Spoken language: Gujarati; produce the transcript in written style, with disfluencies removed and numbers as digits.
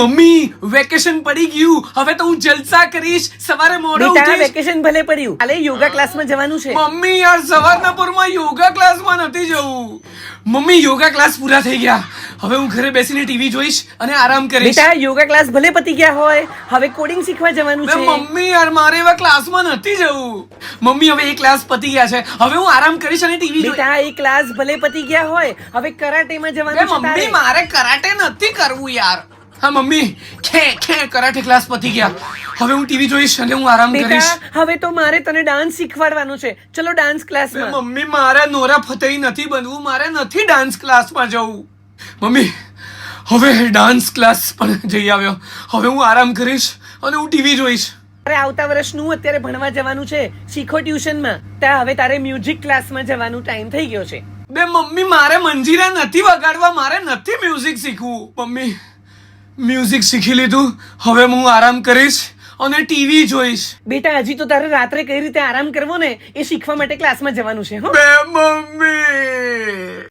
મમ્મી વેકેશન પડી ગયું, હવે તો હું જલસા કરીશ. સવારે મોડો બેટા ઉઠીશ. વેકેશન ભલે પડ્યું, કાલે યોગા ક્લાસમાં જવાનું છે. મમ્મી યાર સવારના પોરમાં યોગા ક્લાસમાં નથી જવું. મમ્મી યોગા ક્લાસ પૂરા થઈ ગયા, હવે હું ઘરે બેસીને ટીવી જોઈશ અને આરામ કરીશ. બેટા યોગા ક્લાસ ભલે પતી ગયા હોય, હવે કોડિંગ શીખવા જવાનું બે છે. મમ્મી યાર મારે એવા ક્લાસમાં નથી જવું. મમ્મી હવે એ ક્લાસ પતી ગયા છે, હવે હું આરામ કરીશ અને ટીવી જોઈશ. બેટા એ ક્લાસ ભલે પતી ગયા હોય, હવે કરાટેમાં બે જવાનું છે મમ્મી તારે. મારે કરાટે નથી કરવું યાર. હા મમ્મી ખે કરાટે ક્લાસ પતી ગયા, હવે હું ટીવી જોઈશ અને હું આરામ કરીશ. બેટા હવે તો મારે તને ડાન્સ શીખવાડવાનો છે, ચલો ડાન્સ બે ક્લાસમાં. મમ્મી મારે નોરા ફતેહી નથી બનવું, મારે નથી ડાન્સ ક્લાસમાં જવું. મમ્મી હવે ડાન્સ ક્લાસ પણ જઈ આવ્યો, હવે હું આરામ કરીશ અને હું ટીવી જોઈશ. તારે આવતા વર્ષનું અત્યારે ભણવા જવાનું છે, શીખો ટ્યુશનમાં. ત્યાં હવે તારે મ્યુઝિક ક્લાસમાં જવાનું ટાઈમ થઈ ગયો છે. બે મમ્મી મારે મંજીરા નથી વગાડવા, મારે નથી મ્યુઝિક શીખવું. મમ્મી મ્યુઝિક શીખી લીધું, હવે હું આરામ કરીશ અને ટીવી જોઈશ. બેટા હજી તો તારે રાત્રે કઈ રીતે આરામ કરવો ને એ શીખવા માટે ક્લાસમાં જવાનું છે હો. બે મમ્મી